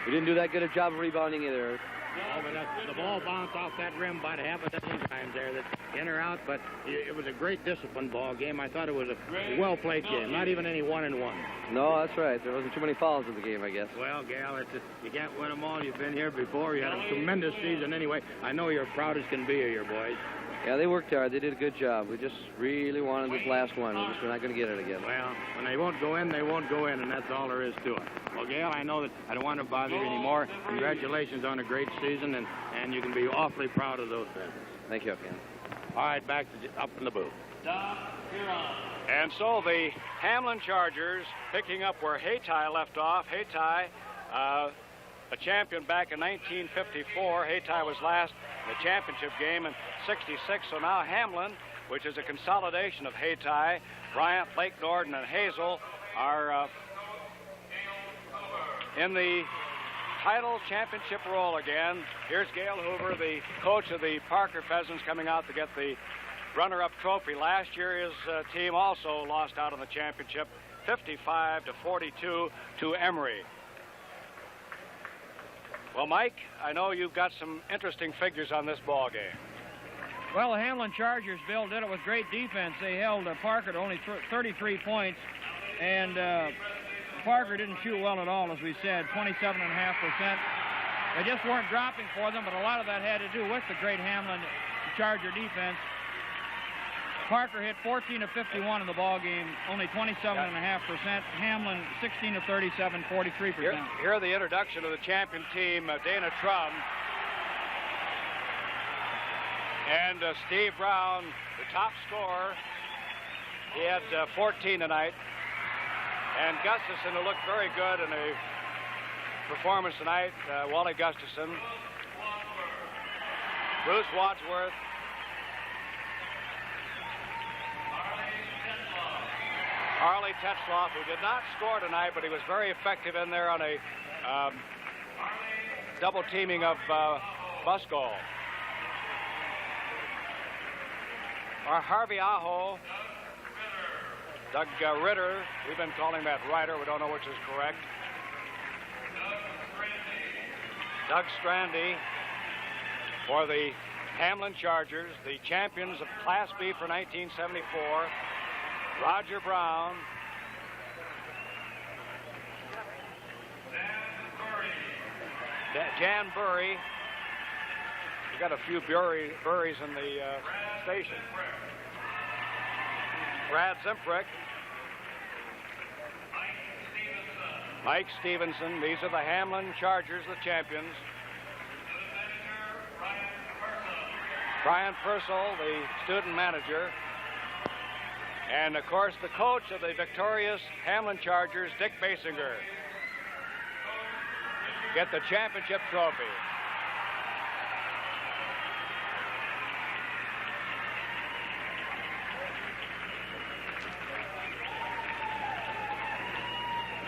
Speaker 10: we didn't do that good a job of rebounding either.
Speaker 6: Oh, but the ball bounced off that rim about half a dozen times there, that in or out. But it was a great disciplined ball game. I thought it was a well-played game. Not even any 1-and-1.
Speaker 10: No, that's right. There wasn't too many fouls in the game, I guess.
Speaker 6: Well, Gal, you can't win them all. You've been here before. You had a tremendous season anyway. I know you're proud as can be of your boys.
Speaker 10: Yeah, they worked hard. They did a good job. We just really wanted this last one. We're not going to get it again.
Speaker 6: Well, when they won't go in, they won't go in, and that's all there is to it. Well, Gail, I know that I don't want to bother you anymore. Congratulations on a great season, and you can be awfully proud of those guys.
Speaker 10: Thank you, Ken.
Speaker 6: All right, back to up in the booth. And so the Hamlin Chargers picking up where Hayti left off. Hayti, a champion back in 1954. Hayti was last in the championship game in '66. So now Hamlin, which is a consolidation of Hayti, Bryant, Lake Norden, and Hazel, are in the title championship role again. Here's Gail Hoover, the coach of the Parker Pheasants, coming out to get the runner-up trophy. Last year, his team also lost out on the championship, 55-42 to Emory. Well, Mike, I know you've got some interesting figures on this ball game.
Speaker 2: Well, the Hamlin Chargers, Bill, did it with great defense. They held Parker to only 33 points, and Parker didn't shoot well at all, as we said, 27.5%. They just weren't dropping for them, but a lot of that had to do with the great Hamlin Charger defense. Parker hit 14 of 51 in the ball game, only 27.5%. Hamlin 16 of 37, 43%.
Speaker 6: Here are the introduction of the champion team, Dana Trum and Steve Brown, the top scorer. He had 14 tonight. And Gustafson, who looked very good in a performance tonight, Wally Gustafson. Bruce Wadsworth. Harley Tetzloff, who did not score tonight, but he was very effective in there on a double teaming of Buskall. Harvey Aho, Doug Ritter, we've been calling that Ryder, we don't know which is correct. Doug Strandy for the Hamlin Chargers, the champions of Class B for 1974. Roger Brown. Jan Burry. We got a few Burries in the station. Brad Zimprick. Mike Stevenson. These are the Hamlin Chargers, the champions. Brian Purcell, the student manager. And, of course, the coach of the victorious Hamlin Chargers, Dick Basinger, get the championship trophy.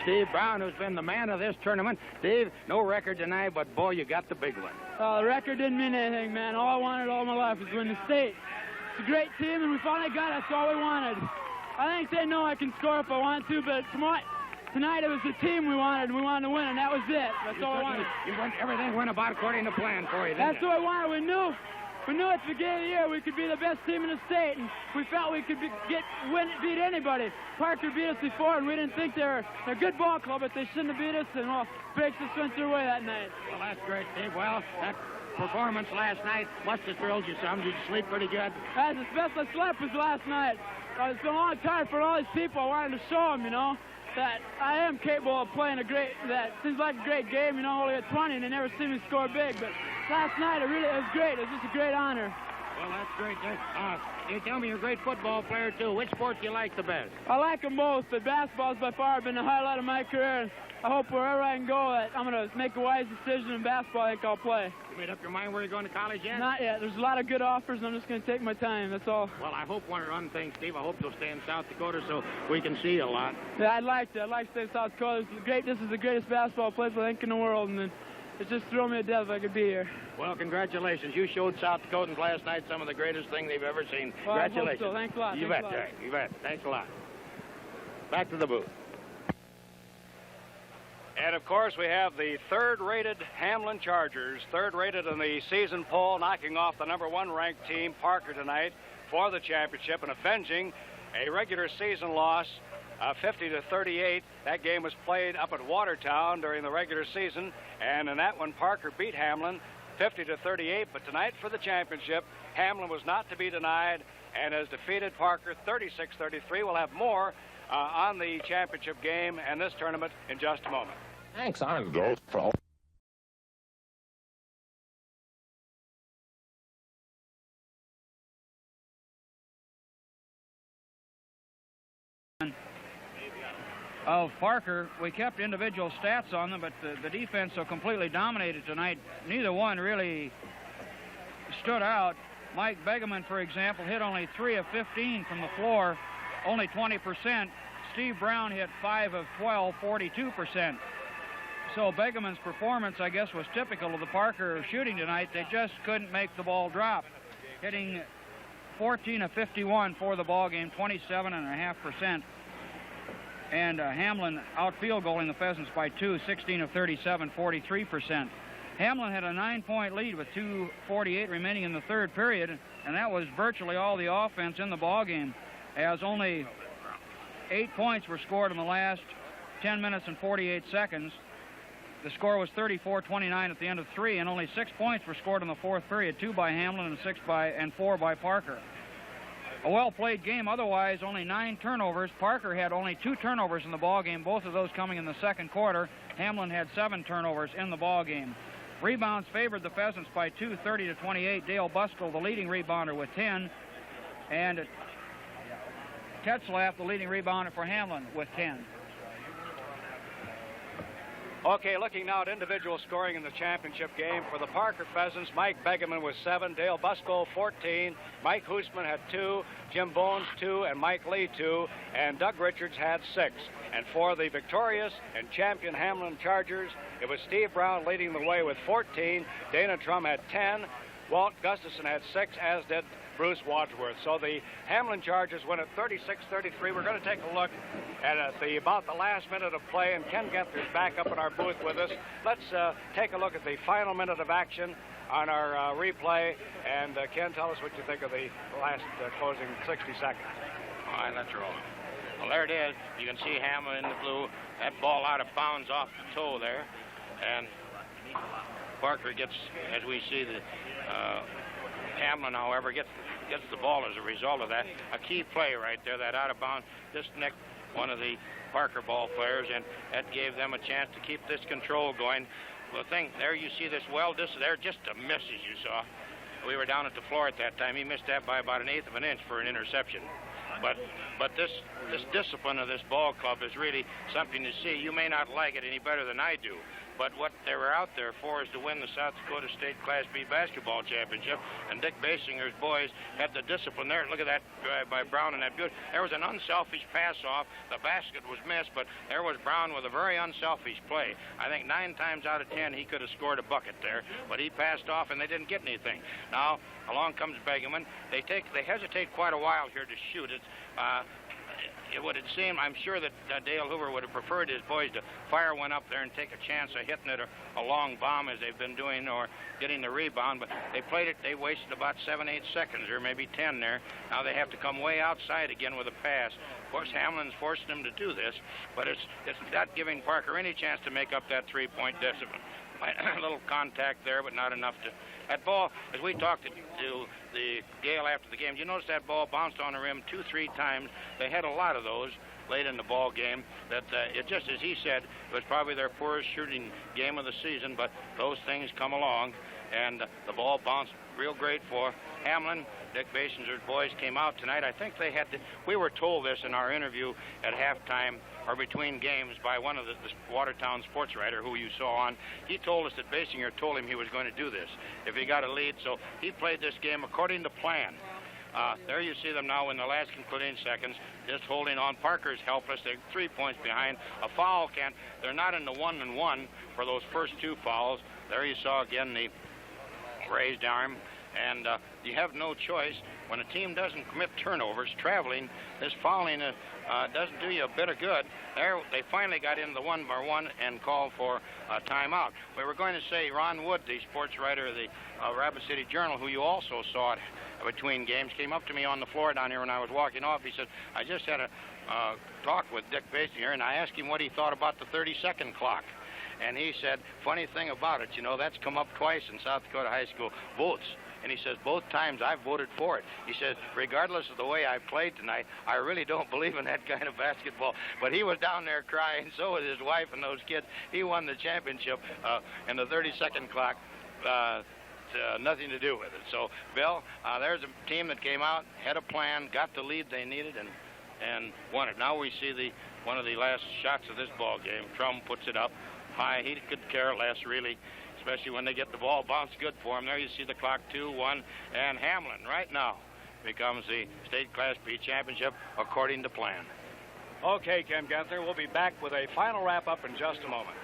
Speaker 6: Steve Brown, who's been the man of this tournament. Steve, no record tonight, but, boy, you got the big one.
Speaker 11: The record didn't mean anything, man. All I wanted all my life was to win the state. It's a great team, and we finally got it. That's all we wanted. I think they know I can score if I want to, but tonight it was the team we wanted to win, and that was it. That's all I wanted.
Speaker 6: Everything went about according to plan for you, didn't
Speaker 11: That's what I wanted. We knew We knew at the beginning of the year we could be the best team in the state, and we felt we could beat anybody. Parker beat us before, and we didn't think they're a good ball club, but they shouldn't have beat us, and well, breaks just went their way that night.
Speaker 12: Well, that's great, Steve. Well, that performance last night must have thrilled you some. Did you sleep pretty good?
Speaker 11: That's the best I slept was last night. It's been a long time for all these people. I wanted to show them, you know, that I am capable of playing that seems like a great game, you know, only at 20, and they never see me score big, but last night it was great. It was just a great honor.
Speaker 12: Well, that's great. You tell me you're a great football player, too. Which sport do you like the best?
Speaker 11: I like them both, but basketball's by far been the highlight of my career, and I hope wherever I can go that I'm going to make a wise decision in basketball. I think I'll play.
Speaker 12: You made up your mind where you're going to college yet?
Speaker 11: Not yet. There's a lot of good offers, and I'm just going to take my time. That's all.
Speaker 12: Well, I hope one thing, Steve, I hope you'll stay in South Dakota so we can see you a lot.
Speaker 11: Yeah, I'd like to. I'd like to stay in South Dakota. This is the greatest basketball place I think in the world, and it just threw me to death if I could be here.
Speaker 12: Well, congratulations. You showed South Dakotans last night some of the greatest thing they've ever seen.
Speaker 11: Well,
Speaker 12: Congratulations.
Speaker 11: I hope so. Thanks a lot.
Speaker 12: You
Speaker 11: Thanks
Speaker 12: bet,
Speaker 11: a lot.
Speaker 12: Jack. You bet. Thanks a lot. Back to the booth.
Speaker 6: And, of course, we have the third-rated Hamlin Chargers, third-rated in the season poll, knocking off the #1 ranked team, Parker, tonight for the championship and avenging a regular season loss 50-38. That game was played up at Watertown during the regular season, and in that one, Parker beat Hamlin 50-38. But tonight for the championship, Hamlin was not to be denied and has defeated Parker 36-33. We'll have more on the championship game and this tournament in just a moment.
Speaker 5: Thanks, I'm gold for all.
Speaker 2: Of Parker, we kept individual stats on them, but the defense so completely dominated tonight, neither one really stood out. Mike Begeman, for example, hit only 3 of 15 from the floor, only 20%. Steve Brown hit 5 of 12, 42%. So Begeman's performance, I guess, was typical of the Parker shooting tonight. They just couldn't make the ball drop, hitting 14 of 51 for the ball game, 27.5%. And Hamlin outfield goaling the Pheasants by 2, 16 of 37, 43%. Hamlin had a 9-point lead with 2:48 remaining in the third period, and that was virtually all the offense in the ball game, as only 8 points were scored in the last 10 minutes and 48 seconds. The score was 34-29 at the end of 3, and only 6 points were scored in the fourth period, 2 by Hamlin and 4 by Parker. A well-played game. Otherwise, only 9 turnovers. Parker had only 2 turnovers in the ball game, both of those coming in the second quarter. Hamlin had 7 turnovers in the ball game. Rebounds favored the Pheasants by 2, 30-28. Dale Buskell, the leading rebounder, with 10, and Tetzlaff, the leading rebounder for Hamlin, with 10.
Speaker 6: Okay, looking now at individual scoring in the championship game for the Parker Pheasants, Mike Begeman with 7, Dale Buskell 14, Mike Hoosman had 2, Jim Bones 2, and Mike Lee 2, and Doug Richards had 6. And for the victorious and champion Hamlin Chargers, it was Steve Brown leading the way with 14, Dana Trum had 10, Walt Gustafson had 6, as did Bruce Wadsworth. So the Hamlin Chargers win at 36-33. We're going to take a look at about the last minute of play, and Ken Gether's back up in our booth with us. Let's take a look at the final minute of action on our replay. And Ken, tell us what you think of the last closing 60 seconds.
Speaker 12: All right, let's roll. Well, there it is. You can see Hamlin in the blue. That ball out of bounds off the toe there. And Parker gets, as we see, the Hamlin, however, gets the ball as a result of that. A key play right there, that out of bounds, just nicked one of the Parker ball players, and that gave them a chance to keep this control going. The thing, there you see this there, just a miss, as you saw. We were down at the floor at that time. He missed that by about 1/8 of an inch for an interception. But this discipline of this ball club is really something to see. You may not like it any better than I do, but what they were out there for is to win the South Dakota State Class B Basketball Championship, and Dick Basinger's boys had the discipline there. Look at that drive by Brown and that beauty. There was an unselfish pass-off. The basket was missed, but there was Brown with a very unselfish play. I think 9 times out of 10 he could have scored a bucket there, but he passed off and they didn't get anything. Now, along comes Begeman. They hesitate quite a while here to shoot it. it would seem, I'm sure that Dale Hoover would have preferred his boys to fire one up there and take a chance of hitting it a long bomb as they've been doing, or getting the rebound, but they played it, they wasted about 7-8 seconds, or maybe 10 there. Now they have to come way outside again with a pass. Of course, Hamlin's forcing them to do this, but it's not giving Parker any chance to make up that three-point deficit. A little contact there, but not enough to... That ball, as we talked to the Gale after the game, you notice that ball bounced on the rim 2-3 times. They had a lot of those late in the ball game. That it just, as he said, it was probably their poorest shooting game of the season, but those things come along, and the ball bounced real great for Hamlin. Dick Basinger's boys came out tonight. I think they had to... We were told this in our interview at halftime, or between games, by one of the Watertown sports writer who you saw on. He told us that Basinger told him he was going to do this if he got a lead, so he played this game according to plan. There you see them now in the last concluding seconds, just holding on. Parker's helpless. They're 3 points behind. A foul can't... They're not in the 1-and-1 for those first two fouls. There you saw again the raised arm. And you have no choice. When a team doesn't commit turnovers, traveling, this fouling doesn't do you a bit of good. There, they finally got into the 1-by-1 and called for a timeout. We were going to say Ron Wood, the sports writer of the Rapid City Journal, who you also saw it between games, came up to me on the floor down here when I was walking off. He said, I just had a talk with Dick Basinger, and I asked him what he thought about the 30-second clock. And he said, funny thing about it, you know, that's come up twice in South Dakota high school votes. And he says, both times I've voted for it. He says, regardless of the way I played tonight, I really don't believe in that kind of basketball. But he was down there crying, so was his wife and those kids. He won the championship, and the 30-second clock, nothing to do with it. So, Bill, there's a team that came out, had a plan, got the lead they needed, and won it. Now we see one of the last shots of this ball game. Trum puts it up high. He could care less, really, especially when they get the ball bounced good for him. There you see the clock, 2-1, and Hamlin right now becomes the State Class B Championship according to plan.
Speaker 6: Okay, Ken Gunther, we'll be back with a final wrap-up in just a moment.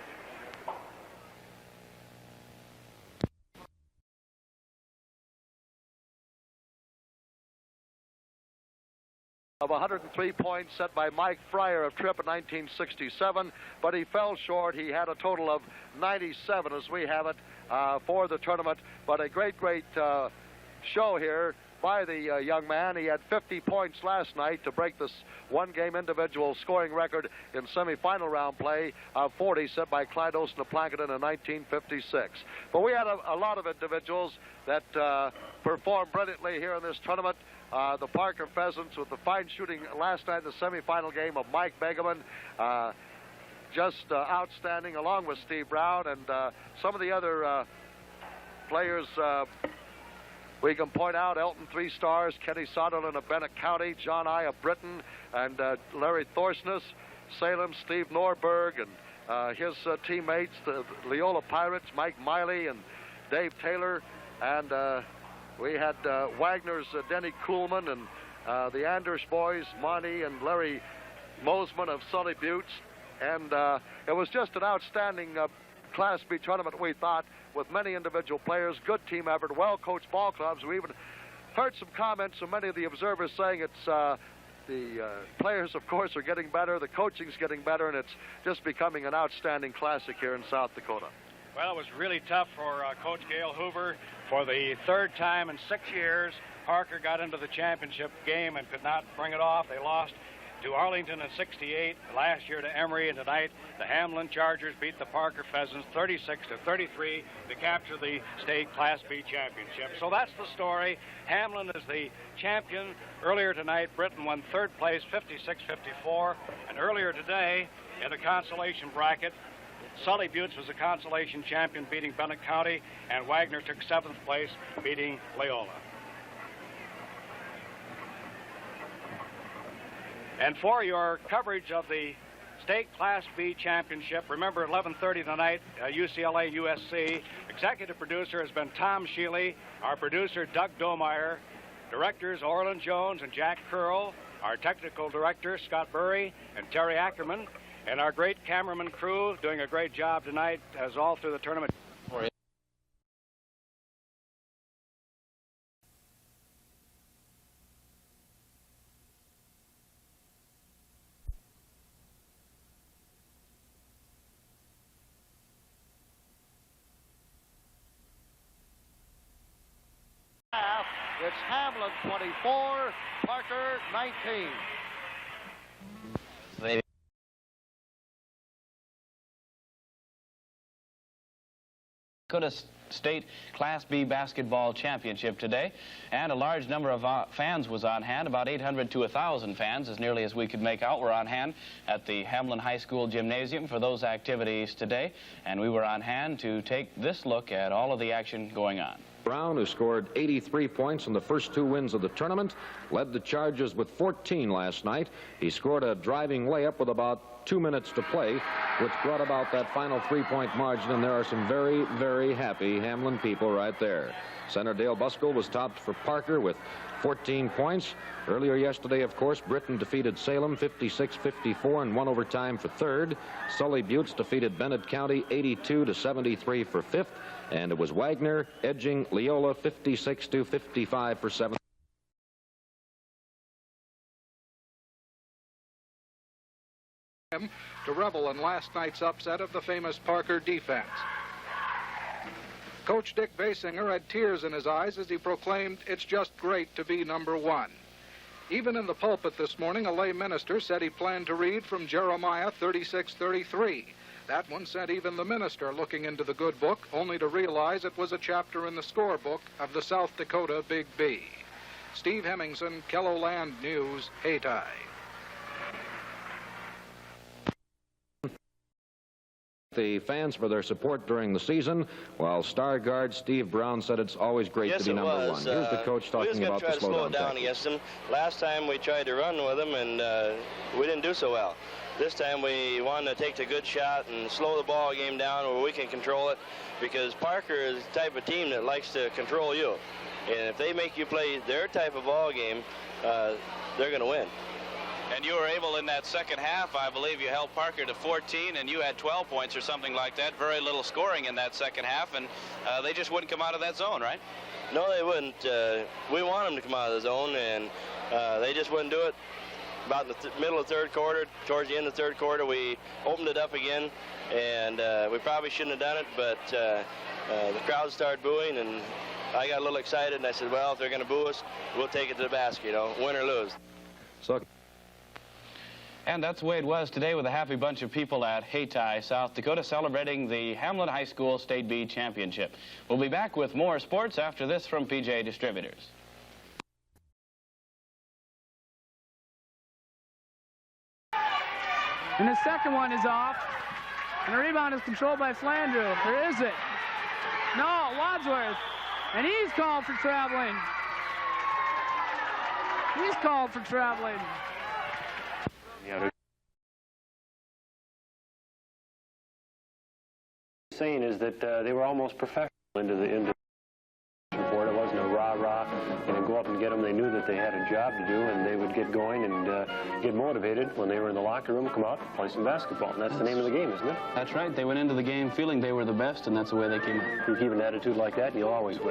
Speaker 1: Of 103 points set by Mike Fryer of Tripp in 1967, but he fell short. He had a total of 97 as we have it for the tournament, but a great show here by the young man. He had 50 points last night to break this one-game individual scoring record in semifinal round play of 40 set by Clyde Olson of Plankerton in 1956. But we had a lot of individuals that performed brilliantly here in this tournament. The Parker Pheasants with the fine shooting last night in the semifinal game of Mike Begeman. Just outstanding, along with Steve Brown and some of the other players we can point out. Elton, 3 stars, Kenny Soderlin of Bennett County, John I of Britain, and Larry Thorsness, Salem, Steve Norberg, and his teammates, the Leola Pirates, Mike Miley and Dave Taylor, and we had Wagner's Denny Kuhlman and the Anders boys, Monty and Larry Mosman of Sully Buttes. And it was just an outstanding Class B tournament, we thought, with many individual players, good team effort, well-coached ball clubs. We even heard some comments from many of the observers saying it's the players, of course, are getting better, the coaching's getting better, and it's just becoming an outstanding classic here in South Dakota.
Speaker 6: Well, it was really tough for Coach Gale Hoover. For the third time in 6 years, Parker got into the championship game and could not bring it off. They lost to Arlington in '68, last year to Emory, and tonight the Hamlin Chargers beat the Parker Pheasants 36-33 to capture the state Class B championship. So that's the story. Hamlin is the champion. Earlier tonight, Britain won third place, 56-54, and earlier today in the consolation bracket, Sully Buttes was a consolation champion, beating Bennett County, and Wagner took 7th place, beating Leola. And for your coverage of the State Class B Championship, remember 11:30 tonight, UCLA USC. Executive producer has been Tom Shealy. Our producer, Doug Domeyer. Directors, Orland Jones and Jack Curl. Our technical director, Scott Burry and Terry Ackerman. And our great cameraman crew doing a great job tonight as all through the tournament.
Speaker 1: It's Hamlin 24, Parker 19.
Speaker 4: Dakota State Class B Basketball Championship today, and a large number of fans was on hand. About 800 to 1,000 fans, as nearly as we could make out, were on hand at the Hamlin High School Gymnasium for those activities today, and we were on hand to take this look at all of the action going on.
Speaker 5: Brown, who scored 83 points in the first two wins of the tournament, led the charges with 14 last night. He scored a driving layup with about 2 minutes to play, which brought about that final three-point margin, and there are some very, very happy Hamlin people right there. Center Dale Buskell was topped for Parker with 14 points. Earlier yesterday, of course, Britain defeated Salem 56-54 and won overtime for third. Sully Buttes defeated Bennett County 82-73 for fifth. And it was Wagner edging Leola 56-55 for seventh.
Speaker 13: To revel in last night's upset of the famous Parker defense. Coach Dick Basinger had tears in his eyes as he proclaimed, "It's just great to be number one." Even in the pulpit this morning, a lay minister said he planned to read from Jeremiah 36:33. That one sent even the minister looking into the good book, only to realize it was a chapter in the scorebook of the South Dakota Big B. Steve Hemmingson, KELOLAND News, Hayti.
Speaker 5: The fans for their support during the season, while star guard Steve Brown said it's always great to be number one. Here's the coach talking about the slowdown.
Speaker 14: We was going to try to slow it down against them. Last time we tried to run with them, and we didn't do so well. This time we wanted to take the good shot and slow the ball game down where we can control it, because Parker is the type of team that likes to control you. And if they make you play their type of ball game, they're going to win.
Speaker 4: And you were able in that second half, I believe you held Parker to 14, and you had 12 points or something like that. Very little scoring in that second half, and they just wouldn't come out of that zone, right?
Speaker 14: No, they wouldn't. We want them to come out of the zone, and they just wouldn't do it. About in the middle of the third quarter, towards the end of the third quarter, we opened it up again, and we probably shouldn't have done it, but the crowd started booing, and I got a little excited, and I said, well, if they're going to boo us, we'll take it to the basket, you know, win or lose.
Speaker 4: And that's the way it was today with a happy bunch of people at Hayti, South Dakota, celebrating the Hamlin High School State B Championship. We'll be back with more sports after this from PJ Distributors.
Speaker 11: And the second one is off. And the rebound is controlled by Flandreau. Or is it? No, Wadsworth. And he's called for traveling. He's called for traveling.
Speaker 15: Saying is that they were almost professional into the report. It wasn't a rah-rah, go up and get them. They knew that they had a job to do, and they would get going and get motivated when they were in the locker room, come out and play some basketball. And that's the name of the game, isn't it?
Speaker 4: That's right. They went into the game feeling they were the best, and that's the way they came out.
Speaker 15: You keep an attitude like that, and you'll always win.